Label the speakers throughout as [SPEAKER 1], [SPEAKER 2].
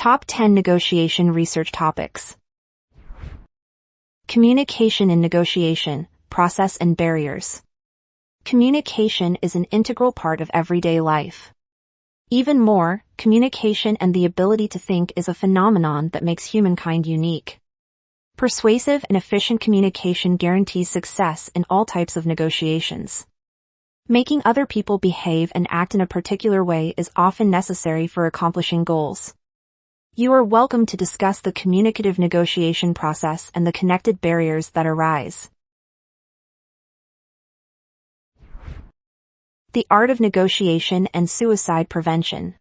[SPEAKER 1] Top 10 Negotiation Research Topics. Communication in negotiation, process and barriers. Communication is an integral part of everyday life. Even more, communication and the ability to think is a phenomenon that makes humankind unique. Persuasive and efficient communication guarantees success in all types of negotiations. Making other people behave and act in a particular way is often necessary for accomplishing goals. You are welcome to discuss the communicative negotiation process and the connected barriers that arise. The art of negotiation and suicide prevention.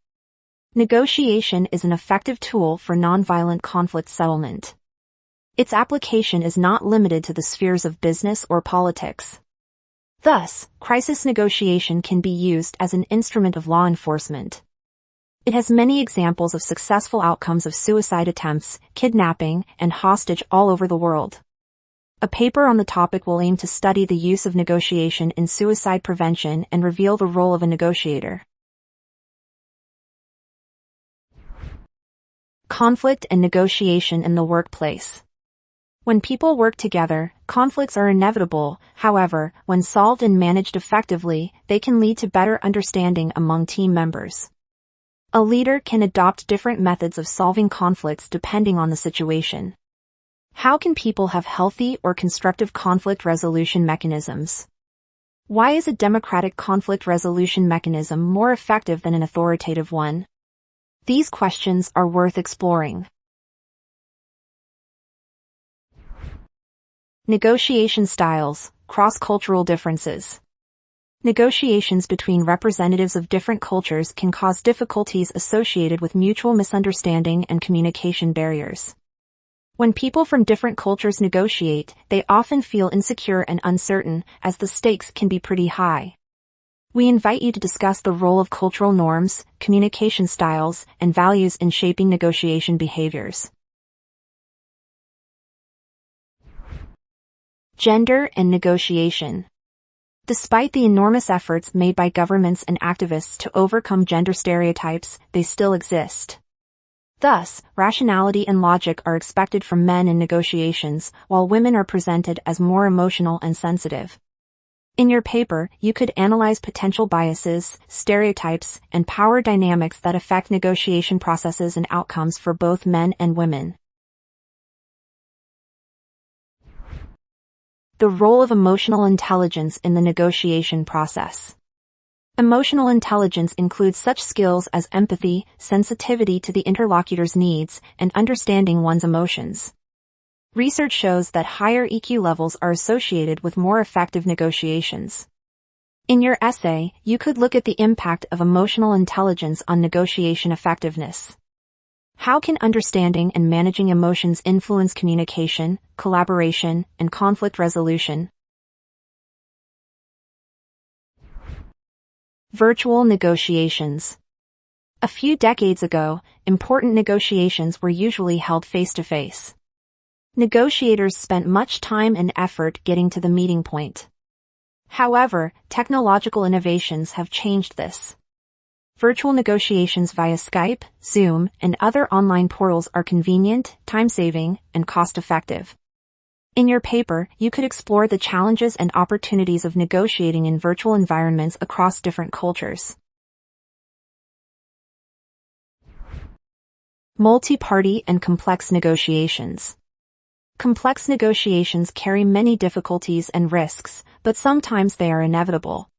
[SPEAKER 1] Negotiation is an effective tool for nonviolent conflict settlement. Its application is not limited to the spheres of business or politics. Thus, crisis negotiation can be used as an instrument of law enforcement. It has many examples of successful outcomes of suicide attempts, kidnapping, and hostage all over the world. A paper on the topic will aim to study the use of negotiation in suicide prevention and reveal the role of a negotiator. Conflict and negotiation in the workplace. When people work together, conflicts are inevitable. However, when solved and managed effectively, they can lead to better understanding among team members. A leader can adopt different methods of solving conflicts depending on the situation. How can people have healthy or constructive conflict resolution mechanisms? Why is a democratic conflict resolution mechanism more effective than an authoritative one? These questions are worth exploring. Negotiation styles, cross-cultural differences. Negotiations between representatives of different cultures can cause difficulties associated with mutual misunderstanding and communication barriers. When people from different cultures negotiate, they often feel insecure and uncertain, as the stakes can be pretty high. We invite you to discuss the role of cultural norms, communication styles, and values in shaping negotiation behaviors. Gender and negotiation. Despite the enormous efforts made by governments and activists to overcome gender stereotypes, they still exist. Thus, rationality and logic are expected from men in negotiations, while women are presented as more emotional and sensitive. In your paper, you could analyze potential biases, stereotypes, and power dynamics that affect negotiation processes and outcomes for both men and women. The role of emotional intelligence in the negotiation process. Emotional intelligence includes such skills as empathy, sensitivity to the interlocutor's needs, and understanding one's emotions. Research shows that higher EQ levels are associated with more effective negotiations. In your essay, you could look at the impact of emotional intelligence on negotiation effectiveness. How can understanding and managing emotions influence communication, collaboration, and conflict resolution? Virtual negotiations. A few decades ago, important negotiations were usually held face-to-face. Negotiators spent much time and effort getting to the meeting point. However, technological innovations have changed this. Virtual negotiations via Skype, Zoom, and other online portals are convenient, time-saving, and cost-effective. In your paper, you could explore the challenges and opportunities of negotiating in virtual environments across different cultures. Multi-party and complex negotiations. Complex negotiations carry many difficulties and risks, but sometimes they are inevitable.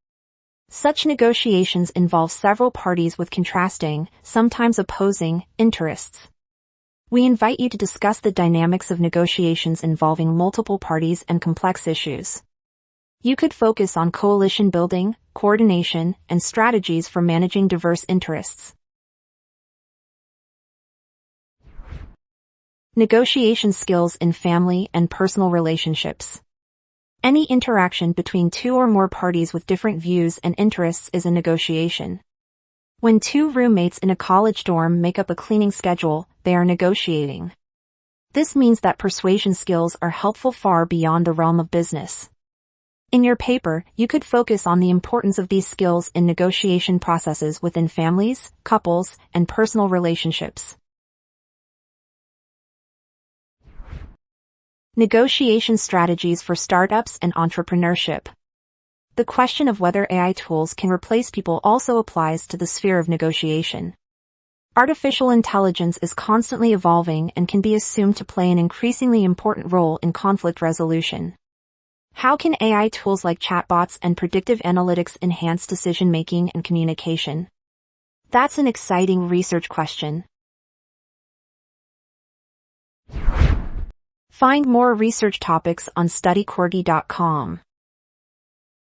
[SPEAKER 1] Such negotiations involve several parties with contrasting, sometimes opposing, interests. We invite you to discuss the dynamics of negotiations involving multiple parties and complex issues. You could focus on coalition building, coordination, and strategies for managing diverse interests. Negotiation skills in family and personal relationships. Any interaction between two or more parties with different views and interests is a negotiation. When two roommates in a college dorm make up a cleaning schedule, they are negotiating. This means that persuasion skills are helpful far beyond the realm of business. In your paper, you could focus on the importance of these skills in negotiation processes within families, couples, and personal relationships. Negotiation strategies for startups and entrepreneurship. The question of whether AI tools can replace people also applies to the sphere of negotiation. Artificial intelligence is constantly evolving and can be assumed to play an increasingly important role in conflict resolution. How can AI tools like chatbots and predictive analytics enhance decision-making and communication? That's an exciting research question. Find more research topics on studycorgi.com.